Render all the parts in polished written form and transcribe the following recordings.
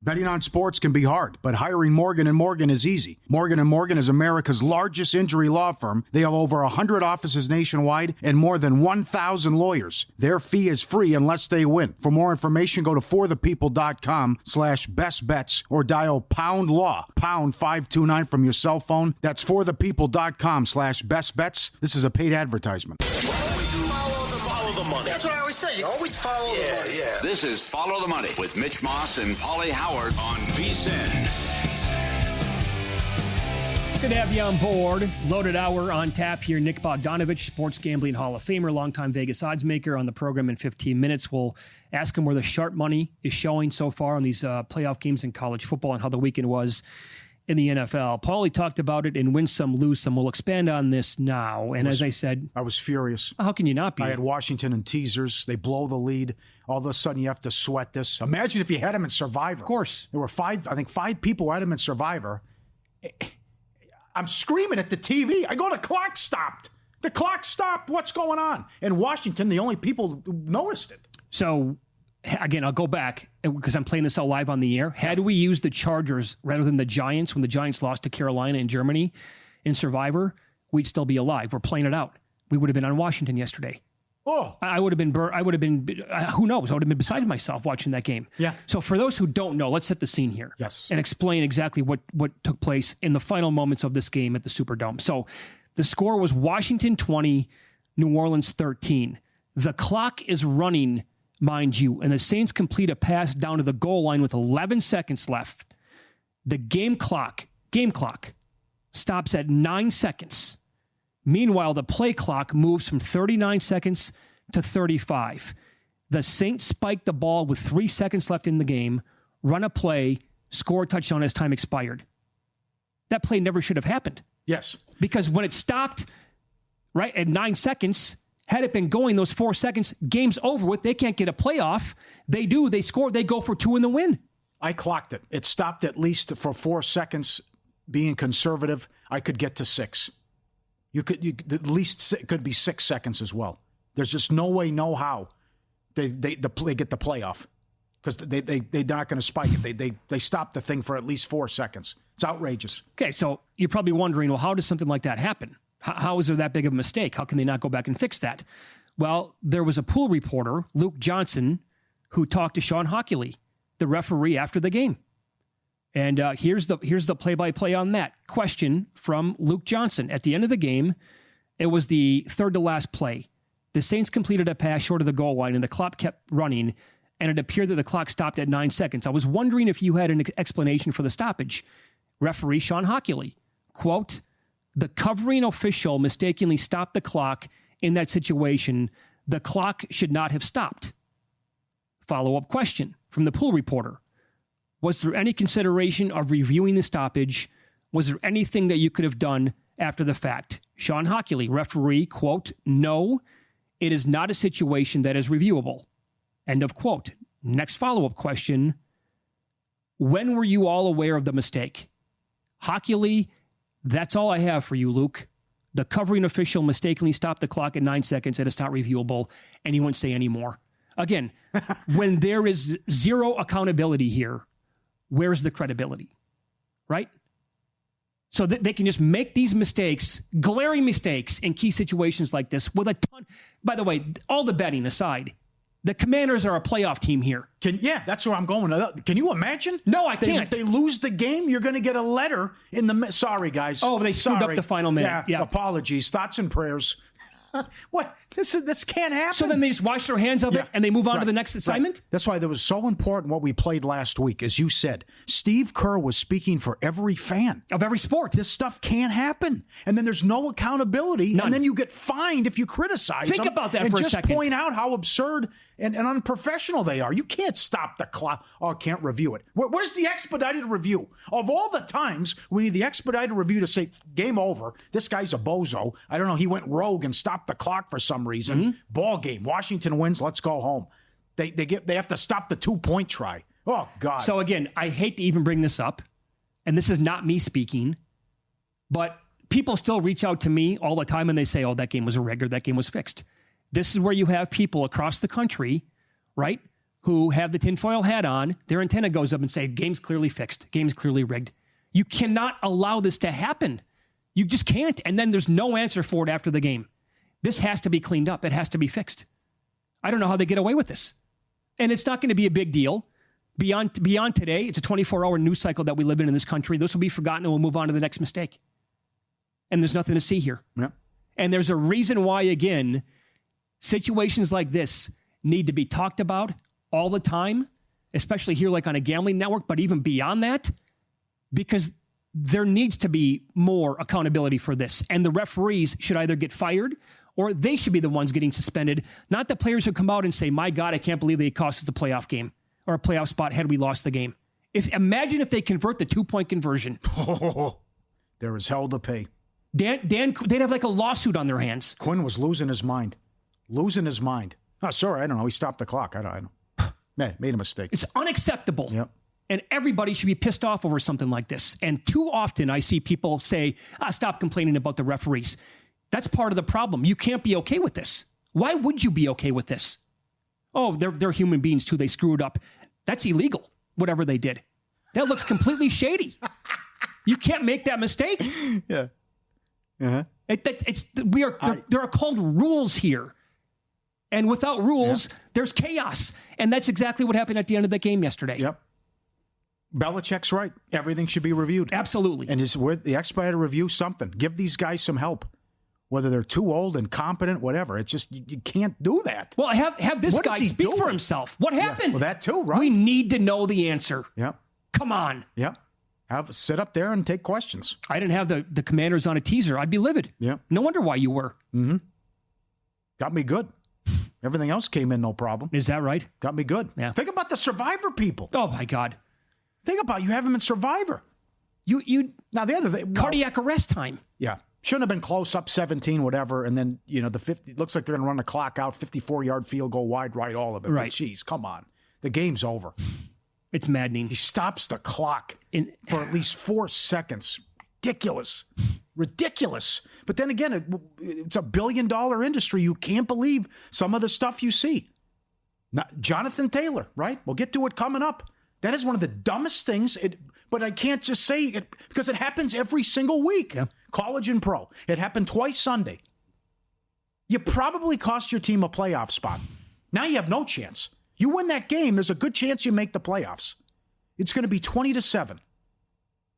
Betting on sports can be hard, but hiring Morgan & Morgan is easy. Morgan & Morgan is America's largest injury law firm. They have over 100 offices nationwide and more than 1,000 lawyers. Their fee is free unless they win. For more information, go to forthepeople.com/bestbets or dial #law, #529 from your cell phone. That's forthepeople.com/bestbets. This is a paid advertisement. Follow the money. That's what I always say. You always follow the money. Yeah. This is Follow the Money with Mitch Moss and Pauly Howard on VSiN. Good to have you on board. Loaded hour on tap here. Nick Bogdanovich, sports gambling Hall of Famer, longtime Vegas oddsmaker, on the program in 15 minutes. We'll ask him where the sharp money is showing so far on these playoff games in college football and how the weekend was in the NFL. Pauly talked about it in Win Some, Lose Some. We'll expand on this now. And as I said, I was furious. How can you not be? I had Washington in teasers. They blow the lead. All of a sudden, you have to sweat this. Imagine if you had him in Survivor. Of course. There were five people had him in Survivor. I'm screaming at the TV. I go, the clock stopped. The clock stopped. What's going on? In Washington, the only people who noticed it. So, again, I'll go back because I'm playing this out live on the air. Had we used the Chargers rather than the Giants when the Giants lost to Carolina and Germany in Survivor, we'd still be alive. We're playing it out. We would have been on Washington yesterday. Oh, I would have been, who knows? I would have been beside myself watching that game. Yeah. So for those who don't know, let's set the scene here. Yes. And explain exactly what took place in the final moments of this game at the Superdome. So the score was Washington 20, New Orleans 13. The clock is running, mind you, and the Saints complete a pass down to the goal line with 11 seconds left. The game clock stops at 9 seconds. Meanwhile, the play clock moves from 39 seconds to 35. The Saints spike the ball with 3 seconds left in the game, run a play, score a touchdown as time expired. That play never should have happened. Yes. Because when it stopped, right, at 9 seconds, had it been going those 4 seconds, game's over with. They can't get a playoff. They do. They score. They go for 2 in the win. I clocked it. It stopped at least for 4 seconds. Being conservative, I could get to 6. You at least it could be 6 seconds as well. There's just no way, no how they get the playoff because they're not going to spike it. They stop the thing for at least 4 seconds. It's outrageous. Okay, so you're probably wondering, well, how does something like that happen? How is there that big of a mistake? How can they not go back and fix that? Well, there was a pool reporter, Luke Johnson, who talked to Sean Hockley, the referee, after the game. And here's the play-by-play on that. Question from Luke Johnson. At the end of the game, it was the third to last play. The Saints completed a pass short of the goal line, and the clock kept running, and it appeared that the clock stopped at 9 seconds. I was wondering if you had an explanation for the stoppage. Referee Sean Hockley, quote, "The covering official mistakenly stopped the clock in that situation. The clock should not have stopped." Follow-up question from the pool reporter. Was there any consideration of reviewing the stoppage? Was there anything that you could have done after the fact? Sean Hockley, referee, quote, "No, it is not a situation that is reviewable." End of quote. Next follow-up question. When were you all aware of the mistake? Hockley, that's all I have for you, Luke. The covering official mistakenly stopped the clock at 9 seconds and it's not reviewable, and he won't say any more. Again, when there is zero accountability here, where's the credibility, right? So that they can just make these mistakes, glaring mistakes in key situations like this with a ton. By the way, all the betting aside, the Commanders are a playoff team here. That's where I'm going. Can you imagine? No, I can't. If they lose the game, you're going to get a letter in the... Sorry, guys. Oh, they screwed up the final minute. Yeah. Apologies. Thoughts and prayers. What? This can't happen. So then they just wash their hands of it and they move on to the next assignment? Right. That's why that was so important what we played last week. As you said, Steve Kerr was speaking for every fan. Of every sport. This stuff can't happen. And then there's no accountability. None. And then you get fined if you criticize Think them about that and for a just second. point out how absurd and unprofessional they are. You can't stop the clock. Oh, can't review it. Where's the expedited review? Of all the times we need the expedited review to say, game over, this guy's a bozo. I don't know, he went rogue and stopped the clock for some reason. Mm-hmm. Ball game. Washington wins, let's go home. They have to stop the 2-point try. Oh, God. So again, I hate to even bring this up, and this is not me speaking, but people still reach out to me all the time and they say, oh, that game was a rig or that game was fixed. This is where you have people across the country, right, who have the tinfoil hat on, their antenna goes up and say, game's clearly fixed. Game's clearly rigged. You cannot allow this to happen. You just can't. And then there's no answer for it after the game. This has to be cleaned up. It has to be fixed. I don't know how they get away with this. And it's not going to be a big deal. Beyond today, it's a 24-hour news cycle that we live in this country. This will be forgotten and we'll move on to the next mistake. And there's nothing to see here. Yeah. And there's a reason why, again, situations like this need to be talked about all the time, especially here like on a gambling network, but even beyond that, because there needs to be more accountability for this. And the referees should either get fired or they should be the ones getting suspended, not the players who come out and say, my God, I can't believe they cost us the playoff game or a playoff spot had we lost the game. Imagine if they convert the 2-point conversion. Oh, there is hell to pay. Dan, they'd have like a lawsuit on their hands. Quinn was losing his mind. Losing his mind. Oh, sorry, I don't know. He stopped the clock. I don't know. Made a mistake. It's unacceptable. Yep. And everybody should be pissed off over something like this. And too often I see people say, stop complaining about the referees. That's part of the problem. You can't be okay with this. Why would you be okay with this? Oh, they're human beings too. They screwed up. That's illegal, whatever they did. That looks completely shady. You can't make that mistake. Yeah. Uh-huh. There are called rules here. And without rules, there's chaos. And that's exactly what happened at the end of the game yesterday. Yep. Belichick's right. Everything should be reviewed. Absolutely. And the expert to review something. Give these guys some help. Whether they're too old, incompetent, whatever. It's just, you can't do that. Well, have this What guy is he speak doing? for himself. What happened? Well, that too, right? We need to know the answer. Yep. Come on. Yep. Sit up there and take questions. I didn't have the Commanders on a teaser. I'd be livid. Yeah. No wonder why you were. Mm-hmm. Got me good. Everything else came in no problem. Is that right? Got me good. Yeah. Think about the Survivor people. Oh, my God. Think about you have them in Survivor. You Now, the other thing. cardiac arrest time. Yeah. Shouldn't have been close, up 17, whatever. And then, the 50, looks like they're going to run the clock out, 54-yard field goal wide, right, all of it. Right. But, geez, come on. The game's over. It's maddening. He stops the clock for at least 4 seconds. Ridiculous. But then again, it's a billion-dollar industry. You can't believe some of the stuff you see. Now, Jonathan Taylor, right? We'll get to it coming up. That is one of the dumbest things. But I can't just say it because it happens every single week. Yeah. College and pro. It happened twice Sunday. You probably cost your team a playoff spot. Now you have no chance. You win that game, there's a good chance you make the playoffs. It's going to be 20-7.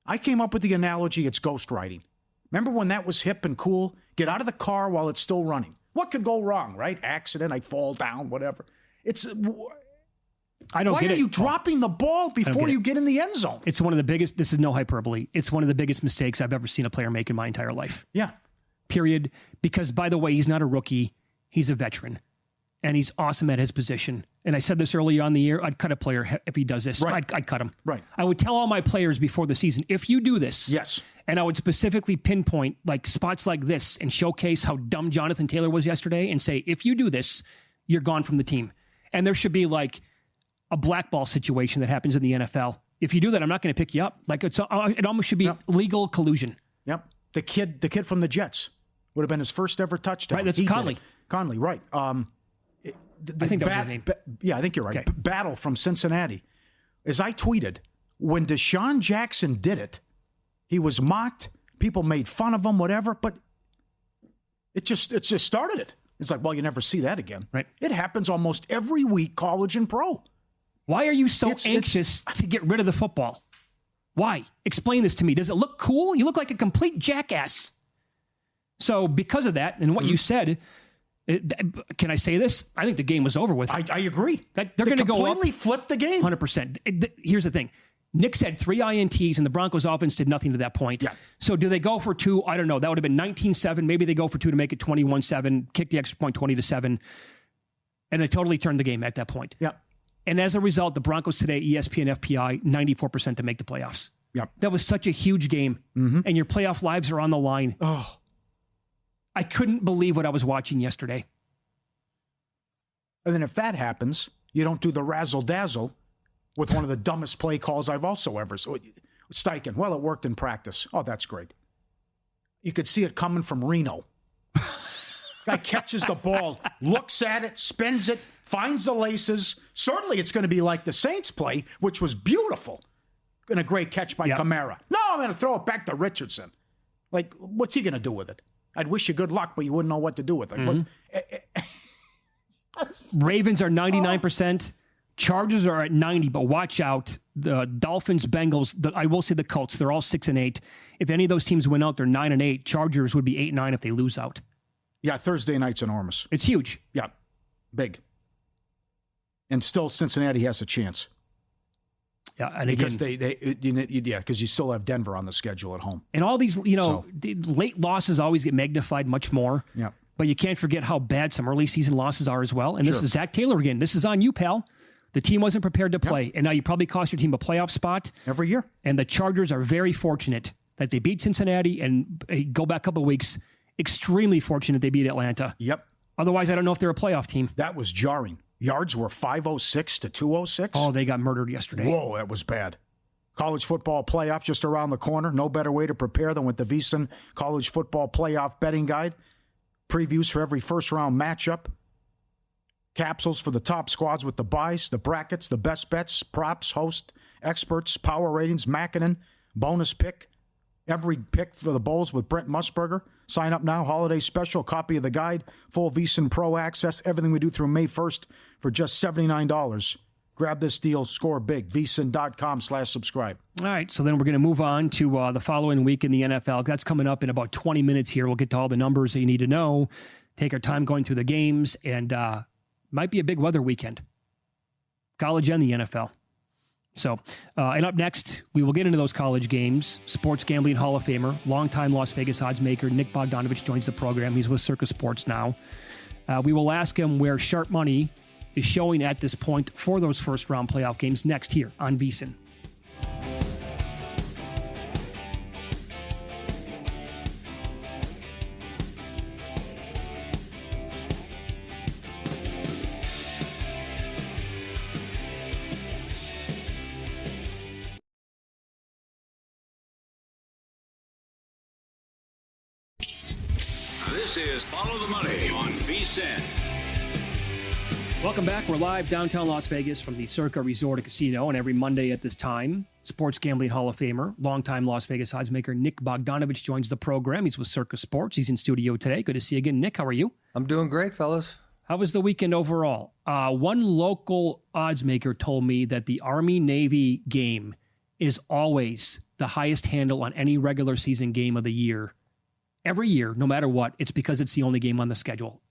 I came up with the analogy, it's ghostwriting. Remember when that was hip and cool? Get out of the car while it's still running. What could go wrong, right? Accident, I fall down, whatever. I don't Why get are it. you dropping the ball before you get in the end zone? It's one of the biggest, this is no hyperbole, it's one of the biggest mistakes I've ever seen a player make in my entire life. Yeah. Period. Because, by the way, he's not a rookie. He's a veteran. And he's awesome at his position. And I said this earlier on the year, I'd cut a player if he does this. Right. I'd cut him. Right. I would tell all my players before the season, if you do this, Yes. and I would specifically pinpoint like spots like this and showcase how dumb Jonathan Taylor was yesterday and say, if you do this, you're gone from the team. And there should be like a blackball situation that happens in the NFL. If you do that, I'm not going to pick you up. Like it almost should be legal collusion. Yep. The kid from the Jets would have been his first ever touchdown. Right, that's He did Conley. it. Conley, right. I think that was his name. Yeah, I think you're right. Okay. Battle from Cincinnati. As I tweeted, when Deshaun Jackson did it, he was mocked. People made fun of him, whatever, but it just started it. It's like, well, you never see that again. Right. It happens almost every week, college and pro. Why are you so anxious to get rid of the football? Why? Explain this to me. Does it look cool? You look like a complete jackass. So because of that and what you said, can I say this? I think the game was over with. I agree. They're going to go up. Completely flip the game. 100%. Here's the thing. Knicks had 3 INTs and the Broncos offense did nothing to that point. Yeah. So do they go for 2? I don't know. That would have been 19-7. Maybe they go for 2 to make it 21-7, kick the extra point 20-7. And they totally turned the game at that point. Yeah. And as a result, the Broncos today, ESPN FPI, 94% to make the playoffs. Yeah. That was such a huge game. Mm-hmm. And your playoff lives are on the line. Oh. I couldn't believe what I was watching yesterday. And then if that happens, you don't do the razzle-dazzle with one of the dumbest play calls I've also ever seen. Steichen, well, it worked in practice. Oh, that's great. You could see it coming from Reno. Guy catches the ball, looks at it, spins it, finds the laces. Certainly it's going to be like the Saints play, which was beautiful. And a great catch by Kamara. No, I'm going to throw it back to Richardson. Like, what's he going to do with it? I'd wish you good luck, but you wouldn't know what to do with it. Ravens are 99%. Chargers are at 90, but watch out. The Dolphins, Bengals, I will say the Colts, they're all 6-8. If any of those teams win out, they're 9-8. Chargers would be 8-9 if they lose out. Yeah, Thursday night's enormous. It's huge. Yeah, big. And still Cincinnati has a chance. Yeah, and because again, because you still have Denver on the schedule at home. And all these, the late losses always get magnified much more. Yeah. But you can't forget how bad some early season losses are as well. And this is Zach Taylor again. This is on you, pal. The team wasn't prepared to play, and now you probably cost your team a playoff spot. Every year. And the Chargers are very fortunate that they beat Cincinnati, and go back a couple of weeks, extremely fortunate they beat Atlanta. Yep. Otherwise, I don't know if they're a playoff team. That was jarring. Yards were 506 to 206. Oh, they got murdered yesterday. Whoa, that was bad. College football playoff just around the corner. No better way to prepare than with the VSiN College Football Playoff Betting Guide. Previews for every first-round matchup. Capsules for the top squads with the buys, the brackets, the best bets, props, host, experts, power ratings, Mackinnon, bonus pick. Every pick for the bowls with Brent Musburger. Sign up now. Holiday special. Copy of the guide. Full VSiN Pro access. Everything we do through May 1st for just $79. Grab this deal. Score big. VSiN.com/subscribe. All right. So then we're going to move on to the following week in the NFL. That's coming up in about 20 minutes here. We'll get to all the numbers that you need to know. Take our time going through the games. And might be a big weather weekend. College and the NFL. So, and up next, we will get into those college games. Sports Gambling Hall of Famer, longtime Las Vegas oddsmaker, Nick Bogdanovich joins the program. He's with Circa Sports now. We will ask him where sharp money is showing at this point for those first-round playoff games next here on VSiN. This is Follow the Money on VSiN. Welcome back. We're live downtown Las Vegas from the Circa Resort and Casino, and every Monday at this time, Sports Gambling Hall of Famer, longtime Las Vegas oddsmaker Nick Bogdanovich joins the program. He's with Circa Sports. He's in studio today. Good to see you again. Nick, how are you? I'm doing great, fellas. How was the weekend overall? One local oddsmaker told me that the Army-Navy game is always the highest handle on any regular season game of the year. Every year, no matter what, it's because it's the only game on the schedule.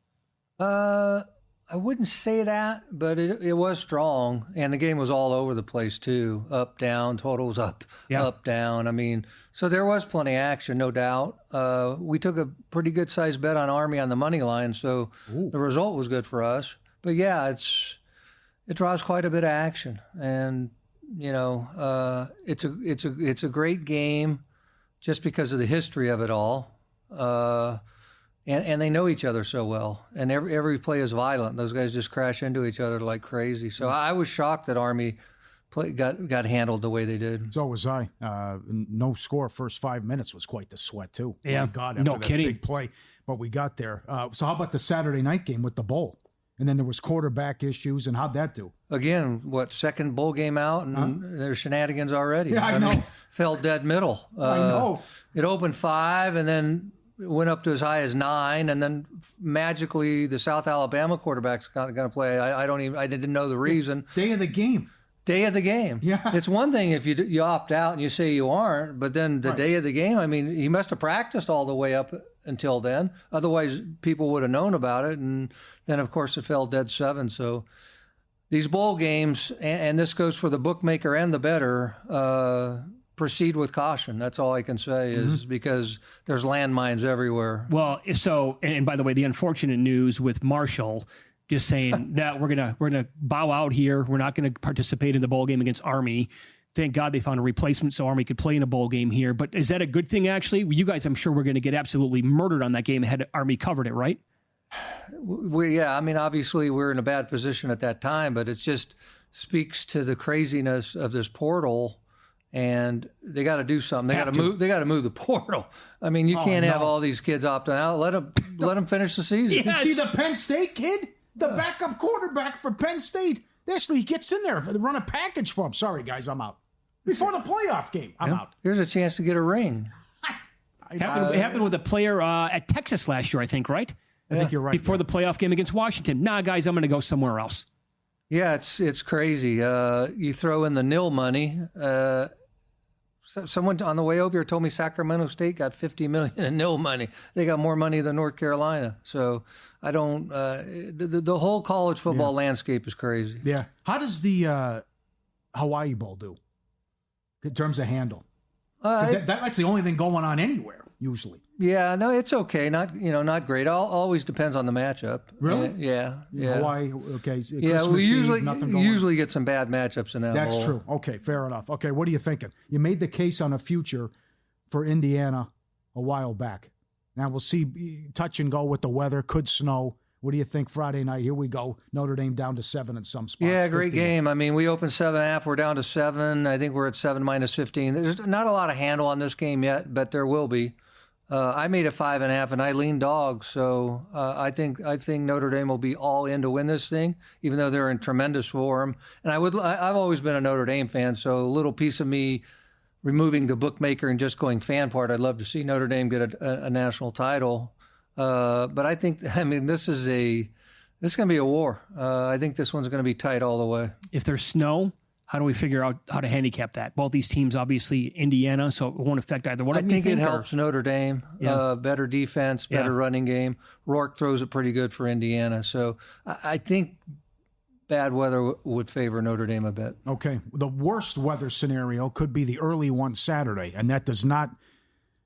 I wouldn't say that, but it was strong, and the game was all over the place too. Up, down, totals up, up, down. I mean, so there was plenty of action, no doubt. We took a pretty good sized bet on Army on the money line, so the result was good for us. But yeah, it draws quite a bit of action, and it's a great game just because of the history of it all. And they know each other so well, and every play is violent. Those guys just crash into each other like crazy. So I was shocked that Army got handled the way they did. So was I. No score first 5 minutes was quite the sweat too. Yeah, my God, after that big play, but we got there. So how about the Saturday night game with the bowl? And then there was quarterback issues, and how'd that do? Again, second bowl game out, and there's shenanigans already. Yeah, I know. Mean, fell dead middle. I know. It opened 5, and then went up to as high as 9, and then magically the South Alabama quarterback's going to play. I didn't know the reason. Day of the game. Day of the game. Yeah. It's one thing if you opt out and you say you aren't, but then the day of the game, I mean, he must have practiced all the way up until then. Otherwise, people would have known about it. And then, of course, it fell dead 7. So these bowl games, and this goes for the bookmaker and the bettor, proceed with caution. That's all I can say is because there's landmines everywhere. Well, so, and by the way, the unfortunate news with Marshall just saying that we're gonna bow out here. We're not going to participate in the bowl game against Army. Thank God they found a replacement so Army could play in a bowl game here. But is that a good thing, actually? You guys, I'm sure, we're going to get absolutely murdered on that game had Army covered it, right? I mean, obviously we're in a bad position at that time, but it just speaks to the craziness of this portal. And they got to do something. They got to move. They got to move the portal. I mean, you can't have all these kids opting out. Let them finish the season. Yes. Did you see the Penn State kid? The backup quarterback for Penn State. Actually, he gets in there. They run a package for him. Sorry, guys, I'm out. Before the playoff game, I'm out. Here's a chance to get a ring. It happened with a player at Texas last year, I think, right? I think you're right. Before the playoff game against Washington. Nah, guys, I'm going to go somewhere else. Yeah, it's crazy. You throw in the nil money. Someone on the way over here told me Sacramento State got $50 million in nil money. They got more money than North Carolina. So I don't. The whole college football landscape is crazy. Yeah. How does the Hawaii Bowl do in terms of handle? That's the only thing going on anywhere usually. Yeah, no, it's okay. Not great. Always depends on the matchup. Really? Yeah. Hawaii. Okay. Yeah, Christmas we Eve, usually get some bad matchups in that. That's bowl. true. Okay, fair enough. Okay, what are you thinking? You made the case on a future for Indiana a while back. Now we'll see. Touch and go with the weather. Could snow. What do you think Friday night? Here we go. Notre Dame down to 7 in some spots. Yeah, great 50. game. I mean, we opened 7.5. We're down to 7. I think we're at 7 minus 15. There's not a lot of handle on this game yet, but there will be. I made it 5.5, and I lean dog. So I think Notre Dame will be all in to win this thing, even though they're in tremendous form. And I've always been a Notre Dame fan, so a little piece of me removing the bookmaker and just going fan part. I'd love to see Notre Dame get a national title. But I think, this is going to be a war. I think this one's going to be tight all the way. If there's snow, how do we figure out how to handicap that? Both these teams, obviously, Indiana, so it won't affect either one. I think it helps Notre Dame. Yeah. Better defense, better running game. Rourke throws it pretty good for Indiana. So I think bad weather would favor Notre Dame a bit. Okay. The worst weather scenario could be the early one Saturday, and that does not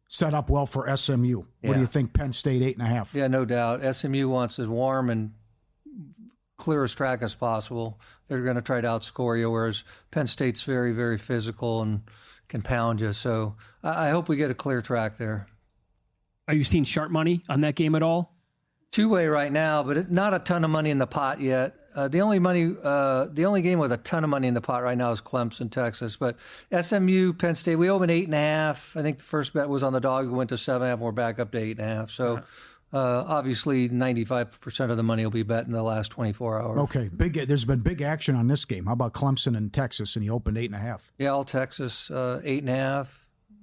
set up well for SMU. What do you think, Penn State 8.5? Yeah, no doubt. SMU wants as warm and clearest track as possible. They're going to try to outscore you, whereas Penn State's very, very physical and can pound you. So I hope we get a clear track there. Are you seeing sharp money on that game at all? Two-way right now, but not a ton of money in the pot yet. The only game with a ton of money in the pot right now is Clemson, Texas. But SMU, Penn State, we opened 8.5. I think the first bet was on the dog. We went to 7.5. We're back up to 8.5. So obviously 95% of the money will be bet in the last 24 hours. Okay, there's been big action on this game. How about Clemson and Texas? And he opened 8.5. Yeah, all Texas 8.5,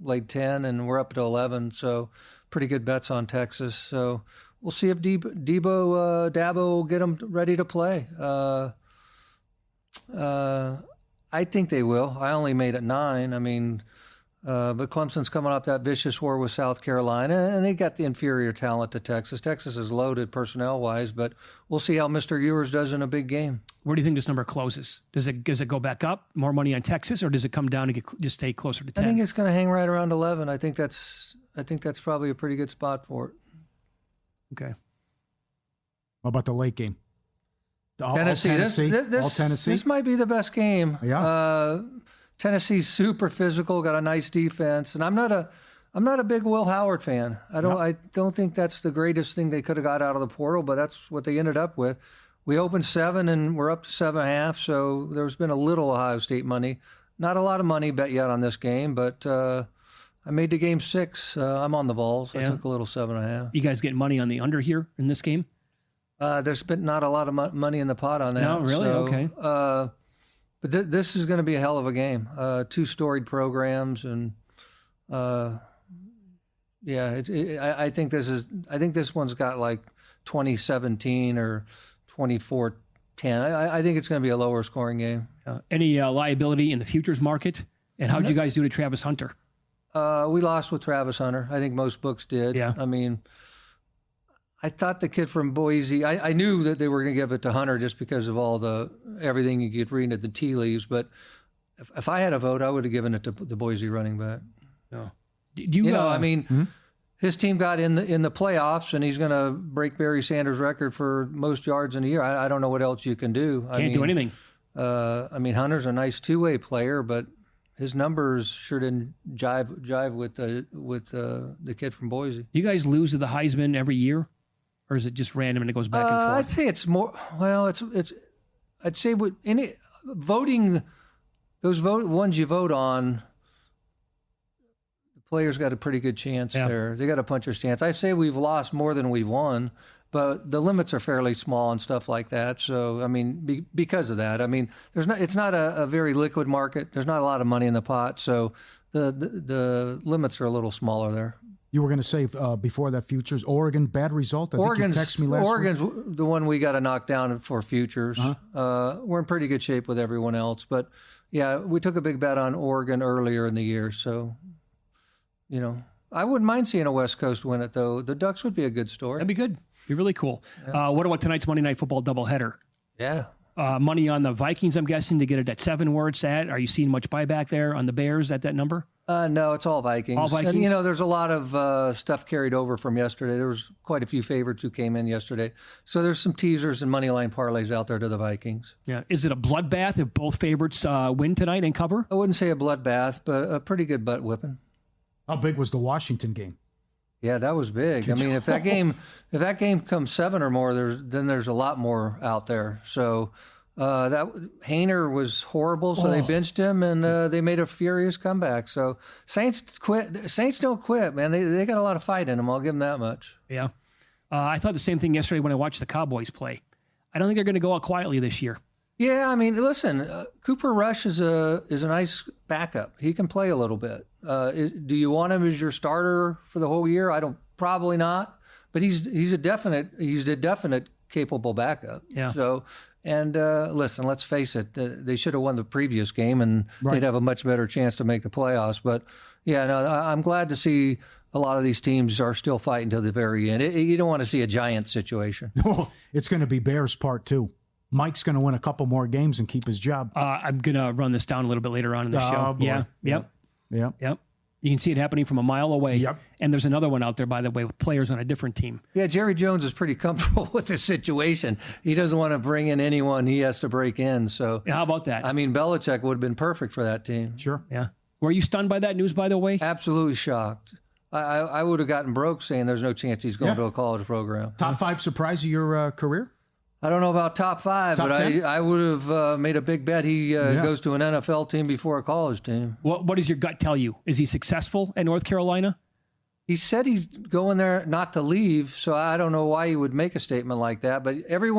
laid 10, and we're up to 11. So pretty good bets on Texas. So we'll see if Dabo will get them ready to play. I think they will. I only made it 9. But Clemson's coming off that vicious war with South Carolina, and they got the inferior talent to Texas. Texas is loaded personnel-wise, but we'll see how Mr. Ewers does in a big game. Where do you think this number closes? Does it go back up, more money on Texas, or does it come down and just stay closer to 10? I think it's going to hang right around 11. I think that's probably a pretty good spot for it. Okay. What about the late game? Tennessee. All Tennessee? This might be the best game. Yeah. Tennessee's super physical, got a nice defense, and I'm not a big Will Howard fan. I don't think that's the greatest thing they could have got out of the portal, but that's what they ended up with. We opened 7 and we're up to 7.5, so there's been a little Ohio State money. Not a lot of money bet yet on this game, but I made the game 6. I'm on the Vols. I took a little 7.5. You guys getting money on the under here in this game? There's been not a lot of money in the pot on that. No, really? So, Okay. But this is going to be a hell of a game. 2 storied programs, and I think this one's got like 2017 or 24-10. I think it's going to be a lower scoring game. Any liability in the futures market? And how'd you guys do to Travis Hunter? We lost with Travis Hunter. I think most books did. Yeah. I thought the kid from Boise, I knew that they were going to give it to Hunter just because of everything you get reading at the tea leaves. But if I had a vote, I would have given it to the Boise running back. No. His team got in the playoffs, and he's going to break Barry Sanders' record for most yards in a year. I don't know what else you can do. Can't do anything. Hunter's a nice two-way player, but his numbers sure didn't jive with the kid from Boise. You guys lose to the Heisman every year? Or is it just random and it goes back and forth? I'd say it's more. Well, I'd say with any voting, ones you vote on, the players got a pretty good chance there. They got a puncher's chance. I say we've lost more than we've won, but the limits are fairly small and stuff like that. So, I mean, because of that, I mean, it's not a very liquid market. There's not a lot of money in the pot. So the limits are a little smaller there. You were going to say before that futures, Oregon, bad result? I think you texted me last week. Oregon's the one we got to knock down for futures. We're in pretty good shape with everyone else. But, yeah, we took a big bet on Oregon earlier in the year. So, I wouldn't mind seeing a West Coast win it, though. The Ducks would be a good story. That'd be good. Be really cool. Yeah. What about tonight's Monday Night Football doubleheader? Yeah. Money on the Vikings, I'm guessing, to get it at 7 where it's at. Are you seeing much buyback there on the Bears at that number? No, it's all Vikings. All Vikings? And, there's a lot of stuff carried over from yesterday. There was quite a few favorites who came in yesterday. So there's some teasers and money line parlays out there to the Vikings. Yeah. Is it a bloodbath if both favorites win tonight and cover? I wouldn't say a bloodbath, but a pretty good butt whipping. How big was the Washington game? Yeah, that was big. I mean, if that game comes 7 or more, then there's a lot more out there. So that Hainer was horrible, so they benched him, and they made a furious comeback. So Saints don't quit, man. They got a lot of fight in them. I'll give them that much. Yeah, I thought the same thing yesterday when I watched the Cowboys play. I don't think they're going to go out quietly this year. Yeah, I mean, listen, Cooper Rush is a nice backup. He can play a little bit. Do you want him as your starter for the whole year? Probably not. But he's a definite capable backup. Yeah. So, and listen, let's face it, they should have won the previous game, and they'd have a much better chance to make the playoffs. But yeah, no, I'm glad to see a lot of these teams are still fighting to the very end. You don't want to see a giant situation. It's going to be Bears part 2. Mike's going to win a couple more games and keep his job. I'm going to run this down a little bit later on in the show. Boy. Yeah. Yep. You can see it happening from a mile away. Yep. And there's another one out there, by the way, with players on a different team. Yeah, Jerry Jones is pretty comfortable with the situation. He doesn't want to bring in anyone he has to break in. So how about that? I mean, Belichick would have been perfect for that team. Sure. Yeah. Were you stunned by that news, by the way? Absolutely shocked. I would have gotten broke saying there's no chance he's going to a college program. Top 5 surprise of your career? I don't know about top 5, top but 10? I would have made a big bet he goes to an NFL team before a college team. What does your gut tell you? Is he successful at North Carolina? He said he's going there not to leave, so I don't know why he would make a statement like that. But every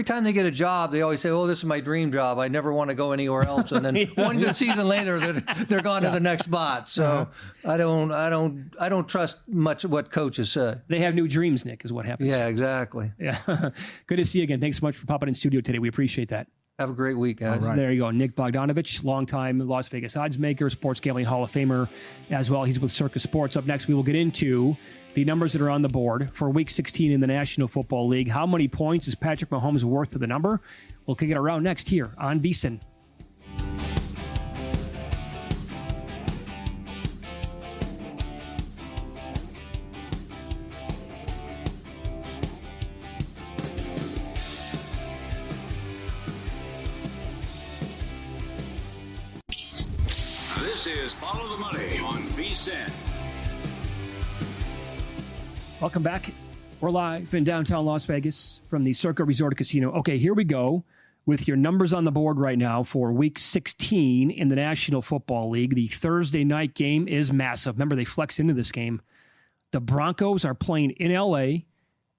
time they get a job, they always say, "Oh, this is my dream job. I never want to go anywhere else." And then one good season later, they're gone to the next spot. So I don't trust much what coaches say. They have new dreams, Nick, is what happens. Yeah, exactly. Yeah, good to see you again. Thanks so much for popping in studio today. We appreciate that. Have a great week, guys. Right. There you go. Nick Bogdanovich, longtime Las Vegas oddsmaker, sports gambling Hall of Famer as well. He's with Circa Sports. Up next, we will get into the numbers that are on the board for Week 16 in the National Football League. How many points is Patrick Mahomes worth to the number? We'll kick it around next here on VSiN. This is Follow the Money on VSiN. Welcome back. We're live in downtown Las Vegas from the Circa Resort Casino. Okay, here we go with your numbers on the board right now for Week 16 in the National Football League. The Thursday night game is massive. Remember, they flex into this game. The Broncos are playing in L.A.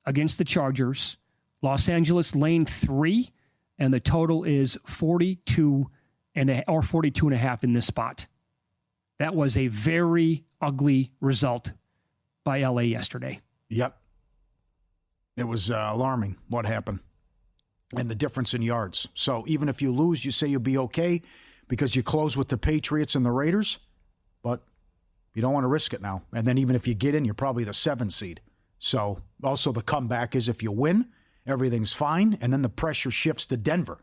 against the Chargers. Los Angeles lane 3, and the total is 42 or 42.5 in this spot. That was a very ugly result by LA yesterday. Yep. It was alarming what happened and the difference in yards. So even if you lose, you say you'll be okay because you close with the Patriots and the Raiders, but you don't want to risk it now. And then even if you get in, you're probably the 7 seed. So also the comeback is if you win, everything's fine, and then the pressure shifts to Denver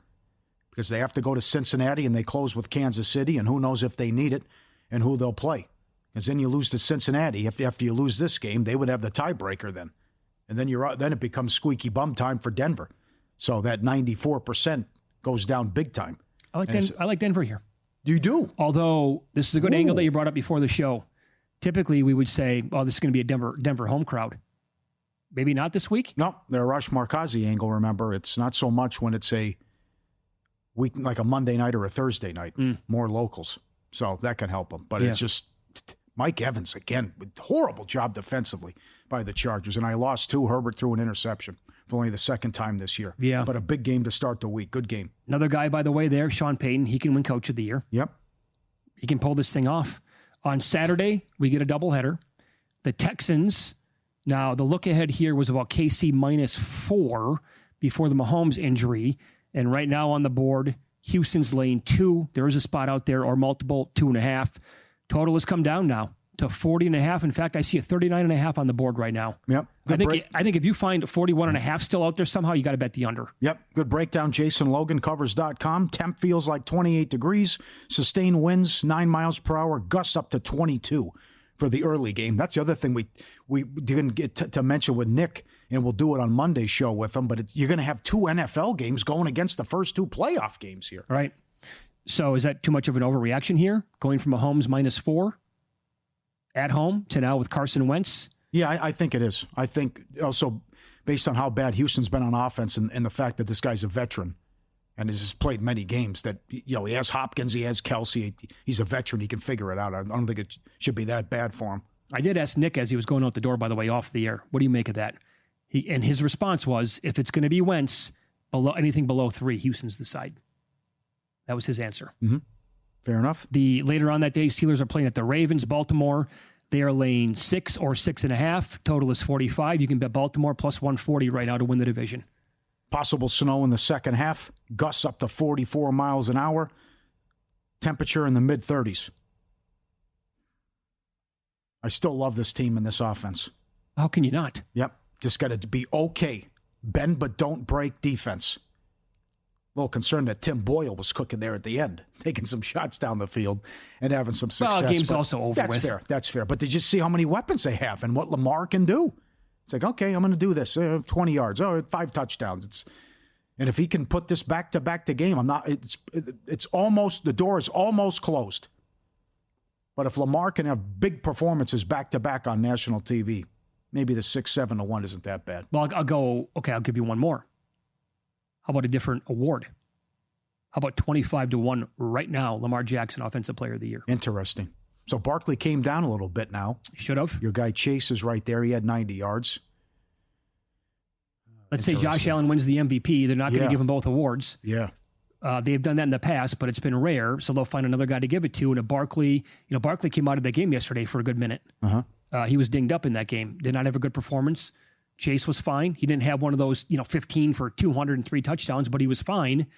because they have to go to Cincinnati and they close with Kansas City, and who knows if they need it and who they'll play. Because then you lose to Cincinnati. If after you lose this game, they would have the tiebreaker then. And then then it becomes squeaky bum time for Denver. So that 94% goes down big time. I like Denver here. You do? Although this is a good angle that you brought up before the show. Typically, we would say, oh, this is going to be a Denver home crowd. Maybe not this week? No, the Arash Markazi angle, remember. It's not so much when it's a week, like a Monday night or a Thursday night. More locals. So that can help them. But it's just Mike Evans, again, horrible job defensively. by the Chargers, and I lost 2. Herbert threw an interception for only the second time this year. Yeah. But a big game to start the week. Good game. Another guy, by the way, there, Sean Payton. He can win Coach of the Year. Yep. He can pull this thing off. On Saturday, we get a doubleheader. The Texans, now the look ahead here was about KC -4 before the Mahomes injury. And right now on the board, Houston's laying 2. There is a spot out there, or multiple, 2.5. Total has come down now to 40.5. In fact, I see a 39.5 on the board right now. Yep. I think if you find 41.5 still out there somehow, you got to bet the under. Yep. Good breakdown. JasonLoganCovers.com. Temp feels like 28 degrees. Sustained winds, 9 miles per hour. Gusts up to 22 for the early game. That's the other thing we didn't get to mention with Nick, and we'll do it on Monday's show with him, but you're going to have 2 NFL games going against the first 2 playoff games here. Right. So is that too much of an overreaction here? Going from Mahomes -4 at home to now with Carson Wentz? Yeah, I think it is. I think also based on how bad Houston's been on offense and the fact that this guy's a veteran and has played many games, that he has Hopkins, he has Kelsey, he's a veteran, he can figure it out. I don't think it should be that bad for him. I did ask Nick as he was going out the door, by the way, off the air, what do you make of that? And his response was, if it's going to be Wentz, anything below 3, Houston's the side. That was his answer. Mm-hmm. Fair enough. Later on that day, Steelers are playing at the Ravens, Baltimore. They are laying 6 or 6.5. Total is 45. You can bet Baltimore plus 140 right now to win the division. Possible snow in the second half. Gusts up to 44 miles an hour. Temperature in the mid-30s. I still love this team and this offense. How can you not? Yep. Just got to be okay. Bend but don't break defense. A little concerned that Tim Boyle was cooking there at the end, taking some shots down the field and having some success. Well, the game's also over that's with. Fair. That's fair. But did you see how many weapons they have and what Lamar can do? It's like, okay, I'm going to do this. 20 yards. 5 touchdowns. And if he can put this back to game, it's almost, the door is almost closed. But if Lamar can have big performances back to back on national TV, maybe the 6-7-1 isn't that bad. Well, I'll give you one more. How about a different award? How about 25-1 right now, Lamar Jackson, Offensive Player of the Year? Interesting. So Barkley came down a little bit now. Should have. Your guy Chase is right there. He had 90 yards. Let's say Josh Allen wins the MVP. They're not going to give him both awards. Yeah. They've done that in the past, but it's been rare. So they'll find another guy to give it to. And Barkley came out of that game yesterday for a good minute. He was dinged up in that game. Did not have a good performance. Chase was fine. He didn't have one of those, 15 for 203 touchdowns, but he was fine.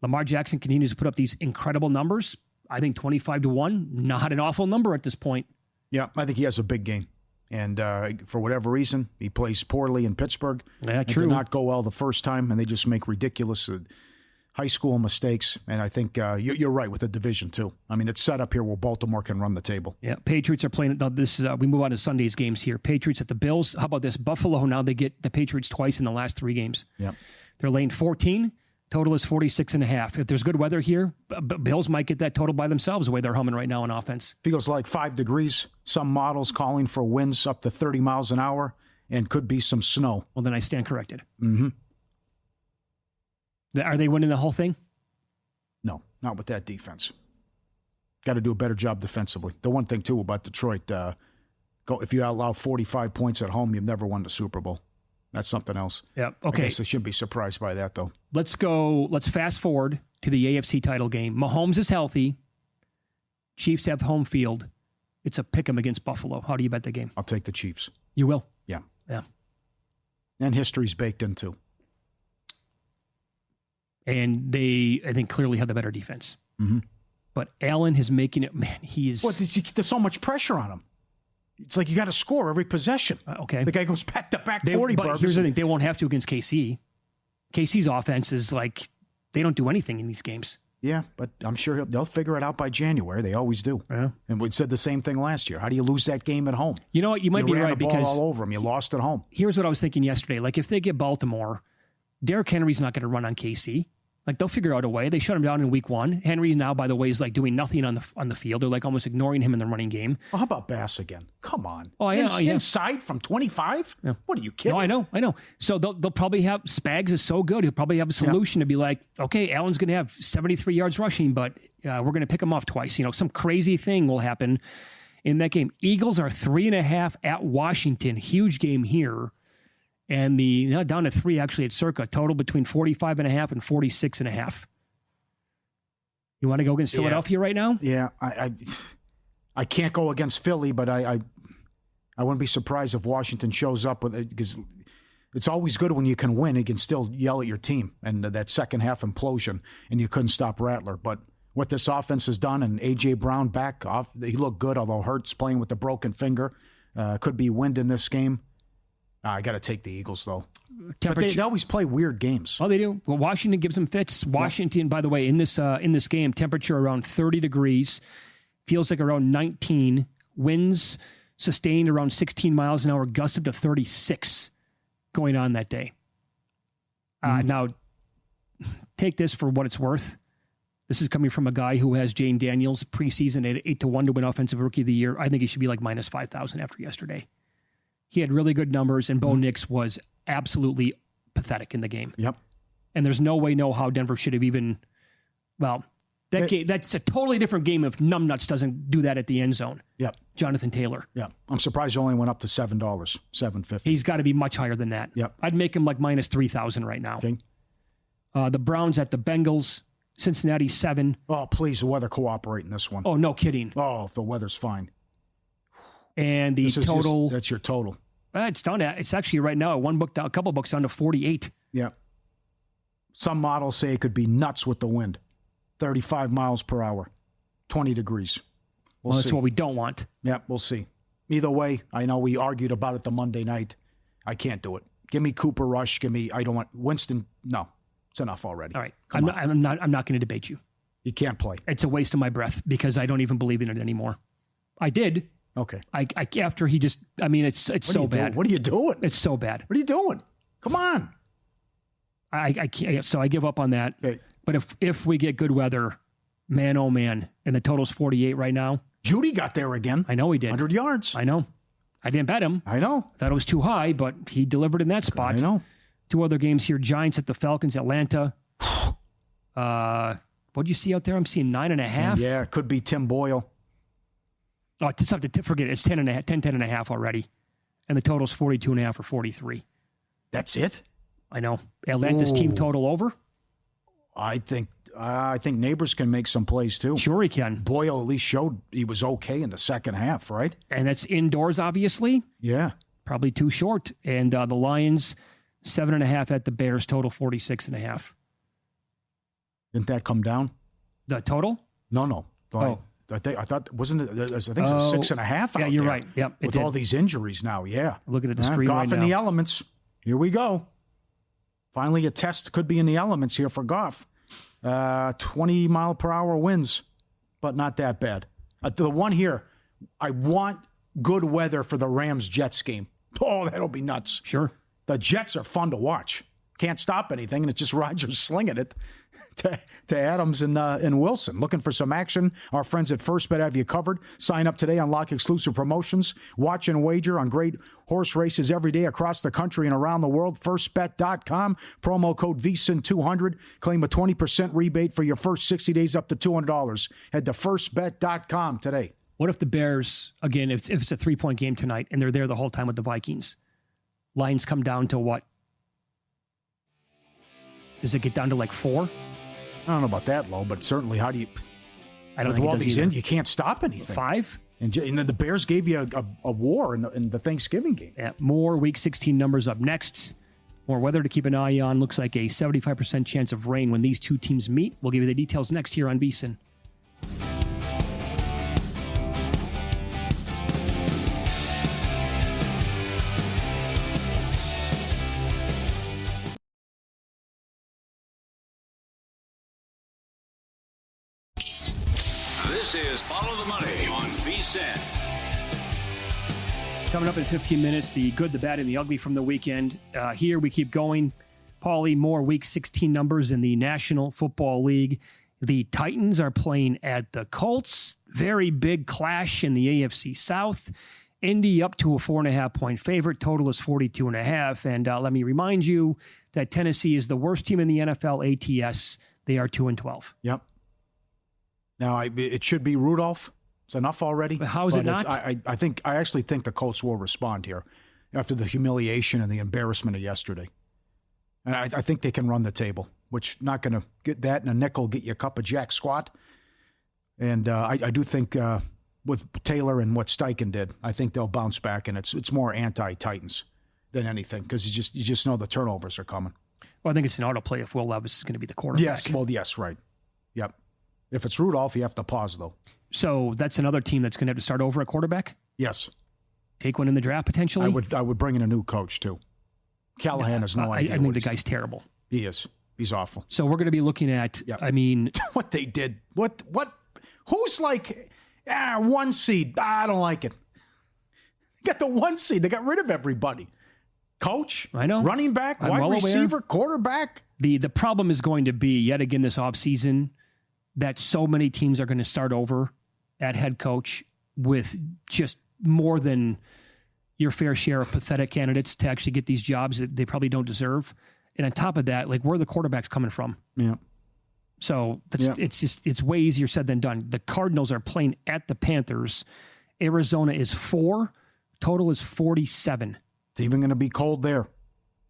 Lamar Jackson continues to put up these incredible numbers. I think 25-1, not an awful number at this point. Yeah, I think he has a big game. And for whatever reason, he plays poorly in Pittsburgh. Yeah, true. Did not go well the first time, and they just make ridiculous high school mistakes. And I think you're right with the division, too. I mean, it's set up here where Baltimore can run the table. Yeah, Patriots are playing. We move on to Sunday's games here. Patriots at the Bills. How about this? Buffalo, now they get the Patriots twice in the last 3 games. Yep. They're laying 14. Total is 46.5. If there's good weather here, Bills might get that total by themselves the way they're humming right now on offense. Feels like 5 degrees. Some models calling for winds up to 30 miles an hour and could be some snow. Well, then I stand corrected. Mm-hmm. Are they winning the whole thing? No, not with that defense. Got to do a better job defensively. The one thing, too, about Detroit, if you allow 45 points at home, you've never won the Super Bowl. That's something else. Yeah. Okay. I guess I shouldn't be surprised by that, though. Let's fast forward to the AFC title game. Mahomes is healthy. Chiefs have home field. It's a pick 'em against Buffalo. How do you bet the game? I'll take the Chiefs. You will? Yeah. Yeah. And history's baked in, too. And they, I think, clearly have the better defense. Mm-hmm. But Allen is making it, man, he's... Well, there's so much pressure on him. It's like you got to score every possession. Okay. The guy goes back-to-back 40 But burgers. here's the thing. They won't have to against KC. KC's offense is like, they don't do anything in these games. Yeah, but I'm sure they'll figure it out by January. They always do. Yeah. And we said the same thing last year. How do you lose that game at home? You know what? You might be ran right the ball because... all over them. You lost at home. Here's what I was thinking yesterday. Like, if they get Baltimore, Derrick Henry's not going to run on KC. Like, they'll figure out a way. They shut him down in week 1. Henry now, by the way, is like doing nothing on the field. They're like almost ignoring him in the running game. Well, how about Bass again? Come on. Oh, I know. Inside from 25? Yeah. What are you kidding? No, I know. So they'll probably have, Spags is so good. He'll probably have a solution to be like, okay, Allen's going to have 73 yards rushing, but we're going to pick him off twice. Some crazy thing will happen. in that game. Eagles are 3.5 at Washington. Huge game here. And down to 3 actually at Circa. Total between 45.5 and 46.5. You want to go against Philadelphia right now? Yeah, I can't go against Philly, but I wouldn't be surprised if Washington shows up with it, because it's always good when you can win. You can still yell at your team, and that second half implosion, and you couldn't stop Rattler. But what this offense has done, and A.J. Brown back off, he looked good, although Hurts playing with the broken finger. Could be wind in this game. I got to take the Eagles, though. But they always play weird games. Oh, they do. Well, Washington gives them fits. Washington, by the way, in this game, temperature around 30 degrees, feels like around 19. Winds sustained around 16 miles an hour, gusts up to 36 going on that day. Now, take this for what it's worth. This is coming from a guy who has Jane Daniels preseason at 8-1 to win Offensive Rookie of the Year. I think he should be like minus 5,000 after yesterday. He had really good numbers, and Bo Nix was absolutely pathetic in the game. Yep. And there's no way, no how Denver should have even, game, that's a totally different game if Numbnuts doesn't do that at the end zone. Yep. Jonathan Taylor. Yeah. I'm surprised he only went up to $7, $7.50. He's got to be much higher than that. Yep. I'd make him like minus 3,000 right now. Okay. The Browns at the Bengals, Cincinnati 7. Oh, please, the weather cooperate in this one. Oh, no kidding. Oh, if the weather's fine. And the total. That's your total. It's down to, it's actually right now a couple books down to 48. Yeah. Some models say it could be nuts with the wind. 35 miles per hour, 20 degrees. We'll see. That's what we don't want. Yeah, we'll see. Either way, I know we argued about it the Monday night. I can't do it. Give me Cooper Rush. I don't want Winston. No, it's enough already. All right. I'm not going to debate you. You can't play. It's a waste of my breath because I don't even believe in it anymore. I did. Okay. After he just, it's so bad. What are you doing? It's so bad. What are you doing? Come on. I can't. So I give up on that. Okay. But if we get good weather, man, oh man, and the total's 48 right now. Judy got there again. I know he did. 100 yards. I know. I didn't bet him. I know. Thought it was too high, but he delivered in that spot. I know. 2 other games here. Giants at the Falcons, Atlanta. What'd you see out there? I'm seeing 9.5. Yeah, it could be Tim Boyle. Oh, just have to forget it. It's 10.5 already. And the total's 42.5 or 43. That's it? I know. Atlanta's team total over? I think Neighbors can make some plays too. Sure he can. Boyle at least showed he was okay in the second half, right? And that's indoors, obviously. Yeah. Probably too short. And the Lions, 7.5 at the Bears, total 46.5. Didn't that come down? The total? No. I thought, wasn't it? I think it's a 6.5 Yeah, you're right. Yep. With all these injuries now, yeah. Looking at the screen right now. Goff in the elements. Here we go. Finally, a test could be in the elements here for Goff. 20 mile per hour winds, but not that bad. The one here, I want good weather for the Rams-Jets game. Oh, that'll be nuts. Sure. The Jets are fun to watch. Can't stop anything, and it's just Rodgers slinging it to Adams and Wilson. Looking for some action? Our friends at First Bet have you covered. Sign up today, unlock exclusive promotions, watch and wager on great horse races every day across the country and around the world. FirstBet.com, promo code VSIN200. Claim a 20% rebate for your first 60 days up to $200. Head to FirstBet.com today. What if the Bears, again, if it's a 3-point game tonight and they're there the whole time with the Vikings, lines come down to what? Does it get down to like 4? I don't know about that low, but certainly how do you... I don't think it does either. You can't stop anything. 5? And the Bears gave you a war in the Thanksgiving game. Yeah, more Week 16 numbers up next. More weather to keep an eye on. Looks like a 75% chance of rain when these two teams meet. We'll give you the details next here on VSiN. This is Follow the Money on VSiN. Coming up in 15 minutes, the good, the bad, and the ugly from the weekend. Here we keep going. Pauly, more Week 16 numbers in the National Football League. The Titans are playing at the Colts. Very big clash in the AFC South. Indy up to a 4.5-point favorite. Total is 42.5. And let me remind you that Tennessee is the worst team in the NFL ATS. They are 2-12. Yep. Now, it should be Rudolph It's enough already. But how is it not? I actually think the Colts will respond here after the humiliation and the embarrassment of yesterday. And I think they can run the table, which not going to get that in a nickel, get you a cup of Jack Squat. And I do think with Taylor and what Steichen did, I think they'll bounce back, and it's more anti-Titans than anything because you just know the turnovers are coming. Well, I think it's an autoplay if Will Levis is going to be the quarterback. Yes, right. Yep. If it's Rudolph, you have to pause, though. So that's another team that's going to have to start over at quarterback? Yes. Take one in the draft, potentially? I would bring in a new coach, too. Callahan has no idea. I think the guy's terrible. He is. He's awful. So we're going to be looking at, I mean... what they did. What? Who's like, 1 seed? I don't like it. They got the 1 seed. They got rid of everybody. Coach, I know. Running back, wide receiver, quarterback. The problem is going to be, yet again this offseason, that so many teams are going to start over at head coach with just more than your fair share of pathetic candidates to actually get these jobs that they probably don't deserve. And on top of that, like, where are the quarterbacks coming from? Yeah. So it's way easier said than done. The Cardinals are playing at the Panthers. Arizona is 4. Total is 47. It's even going to be cold there.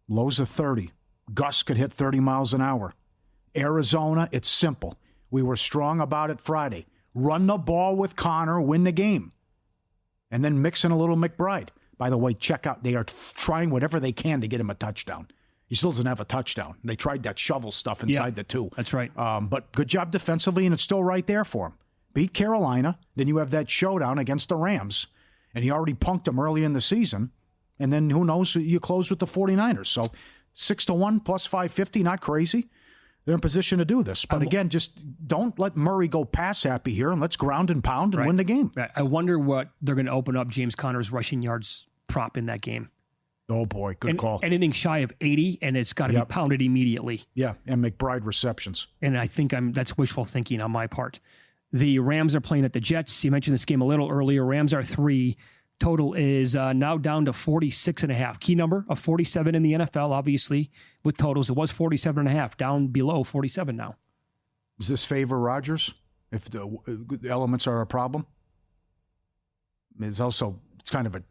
Lows of 30. Gusts could hit 30 miles an hour. Arizona, it's simple. We were strong about it Friday. Run the ball with Connor, win the game. And then mix in a little McBride. By the way, check out, they are trying whatever they can to get him a touchdown. He still doesn't have a touchdown. They tried that shovel stuff inside the 2. That's right. But good job defensively, and it's still right there for him. Beat Carolina. Then you have that showdown against the Rams. And he already punked them early in the season. And then who knows, you close with the 49ers. So 6-1 plus 550, not crazy. They're in position to do this. But again, just don't let Murray go pass happy here, and let's ground and pound and win the game. Right. I wonder what they're going to open up James Conner's rushing yards prop in that game. Oh, boy. Good call. Anything shy of 80, and it's got to be pounded immediately. Yeah, and McBride receptions. And I think that's wishful thinking on my part. The Rams are playing at the Jets. You mentioned this game a little earlier. Rams are 3. Total is now down to 46.5. Key number of 47 in the NFL, obviously, with totals. It was 47.5, down below 47 now. Does this favor Rodgers if the elements are a problem? It's kind of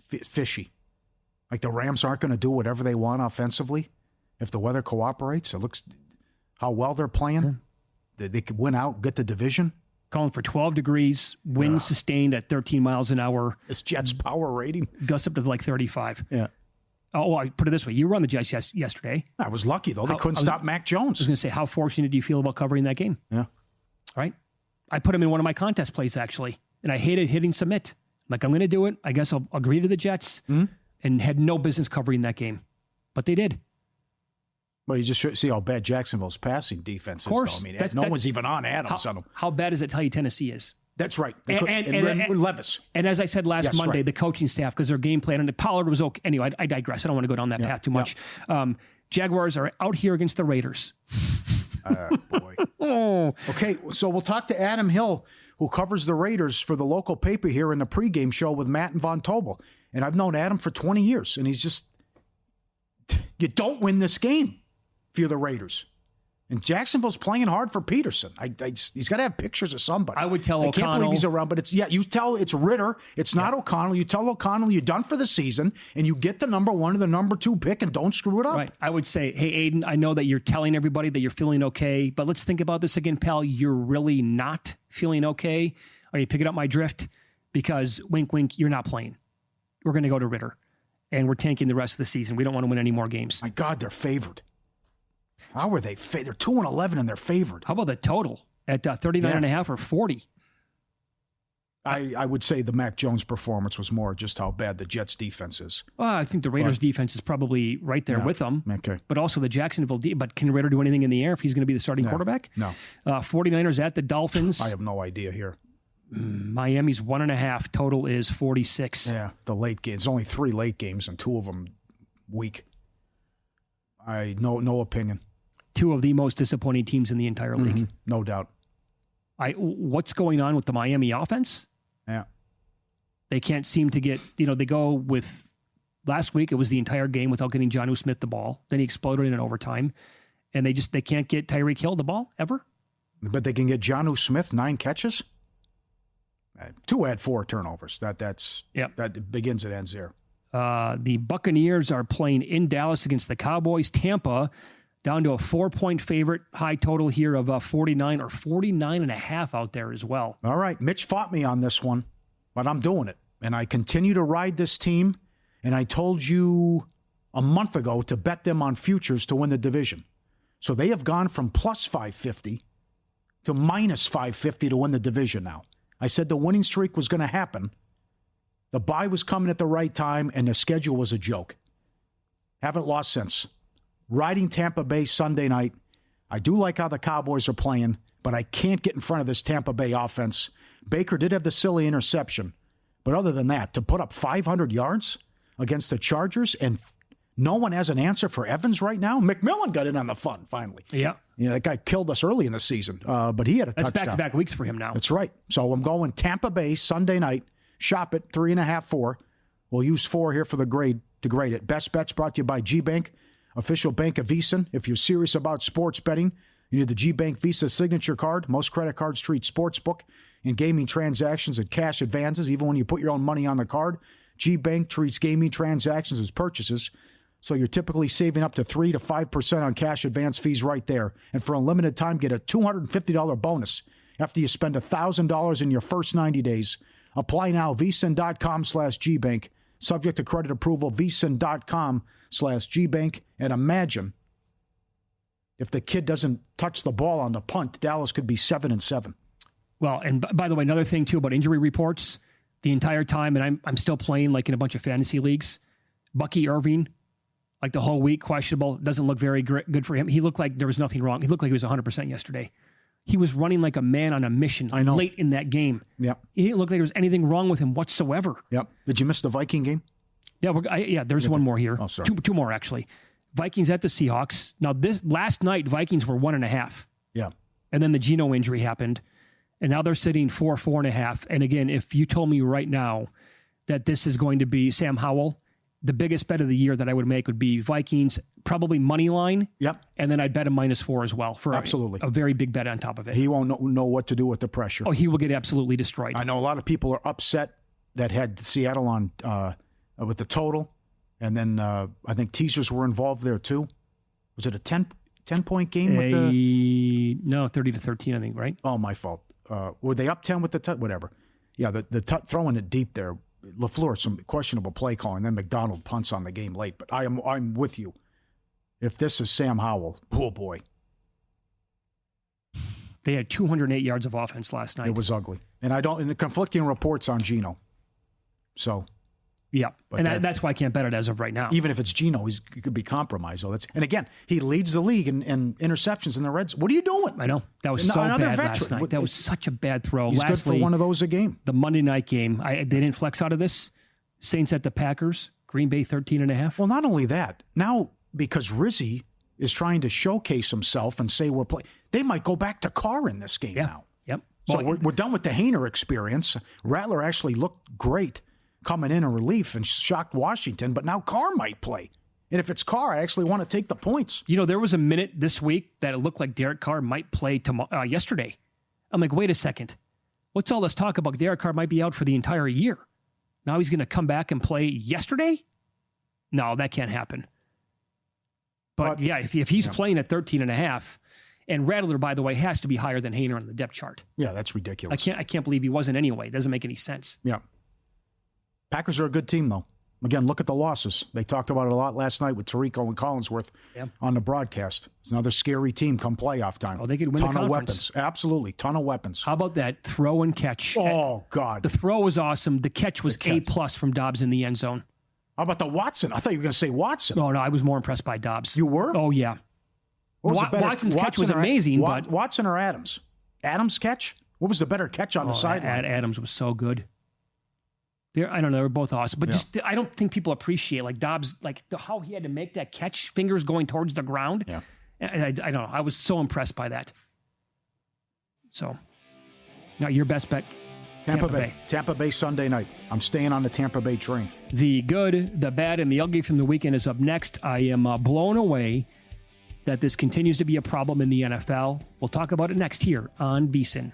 fishy. Like the Rams aren't going to do whatever they want offensively if the weather cooperates. It looks how well they're playing. They could win out, get the division. Calling for 12 degrees, wind sustained at 13 miles an hour. This Jets power rating. Gusts up to like 35. Yeah. Oh, I put it this way. You were on the Jets yesterday. I was lucky, though. They couldn't stop Mac Jones. I was going to say, how fortunate do you feel about covering that game? Yeah. All right. I put him in one of my contest plays, actually, and I hated hitting submit. Like, I'm going to do it. I guess I'll agree to the Jets, and had no business covering that game. But they did. Well, you just see how bad Jacksonville's passing defense is, though. I mean, no one's even on Adams on them. How bad does it tell you Tennessee is? That's right. And Levis. And as I said last Monday, the coaching staff, because their game plan, and Pollard was okay. Anyway, I digress. I don't want to go down that path too much. Jaguars are out here against the Raiders. Boy. Okay, so we'll talk to Adam Hill, who covers the Raiders for the local paper here in the pregame show with Matt and Von Tobel. And I've known Adam for 20 years, and he's just, you don't win this game if you're the Raiders. And Jacksonville's playing hard for Peterson. He's got to have pictures of somebody. I would tell I O'Connell. can't believe he's around, but you tell it's Ritter. It's not O'Connell. You tell O'Connell you're done for the season, and you get the number 1 or the number 2 pick, and don't screw it up. Right. I would say, hey, Aiden, I know that you're telling everybody that you're feeling okay, but let's think about this again, pal. You're really not feeling okay. Are you picking up my drift? Because, wink, wink, you're not playing. We're going to go to Ritter, and we're tanking the rest of the season. We don't want to win any more games. My God, they're favored. How are they? They're 2-11 and they're favored. How about the total at 39.5 or 40? I would say the Mac Jones performance was more just how bad the Jets defense is. Well, I think the Raiders defense is probably right there with them. Okay. But also the Jacksonville but can Ritter do anything in the air if he's going to be the starting quarterback? No. 49ers at the Dolphins. I have no idea here. Miami's 1.5. Total is 46. Yeah, the late games. Only 3 late games and 2 of them weak. No opinion. 2 of the most disappointing teams in the entire league. No doubt. What's going on with the Miami offense? Yeah. They can't seem to get, they go with, last week it was the entire game without getting Jonnu Smith the ball. Then he exploded in overtime. And they can't get Tyreek Hill the ball ever. But they can get Jonnu Smith 9 catches? Two had 4 turnovers. That begins and ends there. The Buccaneers are playing in Dallas against the Cowboys. Tampa down to a 4-point favorite. High total here of 49 or 49.5 out there as well. All right. Mitch fought me on this one, but I'm doing it. And I continue to ride this team. And I told you a month ago to bet them on futures to win the division. So they have gone from plus 550 to minus 550 to win the division now. I said the winning streak was going to happen. The bye was coming at the right time, and the schedule was a joke. Haven't lost since. Riding Tampa Bay Sunday night. I do like how the Cowboys are playing, but I can't get in front of this Tampa Bay offense. Baker did have the silly interception, but other than that, to put up 500 yards against the Chargers and no one has an answer for Evans right now. McMillan got in on the fun, finally. Yeah. That guy killed us early in the season, but he had a touchdown. That's back-to-back weeks for him now. That's right. So I'm going Tampa Bay Sunday night. Shop it, 3.5, 4. We'll use 4 here for the grade to grade it. Best Bets brought to you by G-Bank, official bank of VEASAN. If you're serious about sports betting, you need the G-Bank Visa signature card. Most credit cards treat sportsbook and gaming transactions as cash advances, even when you put your own money on the card. G-Bank treats gaming transactions as purchases. So you're typically saving up to 3 to 5% on cash advance fees right there. And for a limited time, get a $250 bonus after you spend $1,000 in your first 90 days. Apply now, VEASAN.com/GBank. Subject to credit approval, VEASAN.com/GBank. And imagine if the kid doesn't touch the ball on the punt, Dallas could be 7-7. Well, and by the way, another thing, too, about injury reports, the entire time, and I'm still playing like in a bunch of fantasy leagues, Bucky Irving, like the whole week, questionable, doesn't look very good for him. He looked like there was nothing wrong. He looked like he was 100% yesterday. He was running like a man on a mission late in that game. Yep. He didn't look like there was anything wrong with him whatsoever. Yep. Did you miss the Viking game? Yeah, there's one more here. Oh, sorry. Two more, actually. Vikings at the Seahawks. Now, last night, Vikings were 1.5. Yeah. And then the Geno injury happened. And now they're sitting 4.5. And again, if you told me right now that this is going to be Sam Howell, the biggest bet of the year that I would make would be Vikings, probably money line. Yep. And then I'd bet a -4 as well for absolutely a very big bet on top of it. He won't know what to do with the pressure. Oh, he will get absolutely destroyed. I know a lot of people are upset that had Seattle on with the total. And then I think teasers were involved there too. Was it a 10-point game with the... No, 30-13, I think, right? Oh, my fault. Were they up 10 with the whatever? Yeah, the throwing it deep there. LaFleur, some questionable play calling, then McDonald punts on the game late. But I'm with you. If this is Sam Howell, oh boy. They had 208 yards of offense last night. It was ugly. And the conflicting reports on Geno. So. Yeah, and that's why I can't bet it as of right now. Even if it's Geno, he could be compromised. So and again, he leads the league in interceptions in the Reds. What are you doing? I know. That was so bad last night. That was such a bad throw. He's good for one of those a game. The Monday night game, they didn't flex out of this. Saints at the Packers, Green Bay 13.5. Well, not only that, now because Rizzi is trying to showcase himself and say we're playing, they might go back to Carr in this game now. Yep. So we're done with the Hainer experience. Rattler actually looked great coming in relief and shocked Washington, but now Carr might play. And if it's Carr, I actually want to take the points. You know, there was a minute this week that it looked like Derek Carr might play yesterday. I'm like, wait a second. What's all this talk about Derek Carr might be out for the entire year? Now he's going to come back and play yesterday? No, that can't happen. But yeah, if he's playing at 13.5, and Rattler, by the way, has to be higher than Hainer on the depth chart. Yeah, that's ridiculous. I can't believe he wasn't anyway. It doesn't make any sense. Yeah. Packers are a good team, though. Again, look at the losses. They talked about it a lot last night with Tirico and Collinsworth on the broadcast. It's another scary team come playoff time. Oh, they could win the conference. Ton of weapons. Absolutely. Ton of weapons. How about that throw and catch? Oh, God. The throw was awesome. The catch was A+ from Dobbs in the end zone. How about the Watson? I thought you were going to say Watson. Oh, no, I was more impressed by Dobbs. You were? Oh, yeah. Watson's catch was amazing, but... Watson or Adams? Adams' catch? What was the better catch on the sideline? Adams was so good. I don't know. They're both awesome. But just I don't think people appreciate, like, Dobbs, like, how he had to make that catch, fingers going towards the ground. Yeah. I don't know. I was so impressed by that. So, now your best bet, Tampa Bay. Tampa Bay Sunday night. I'm staying on the Tampa Bay train. The good, the bad, and the ugly from the weekend is up next. I am blown away that this continues to be a problem in the NFL. We'll talk about it next here on VSiN.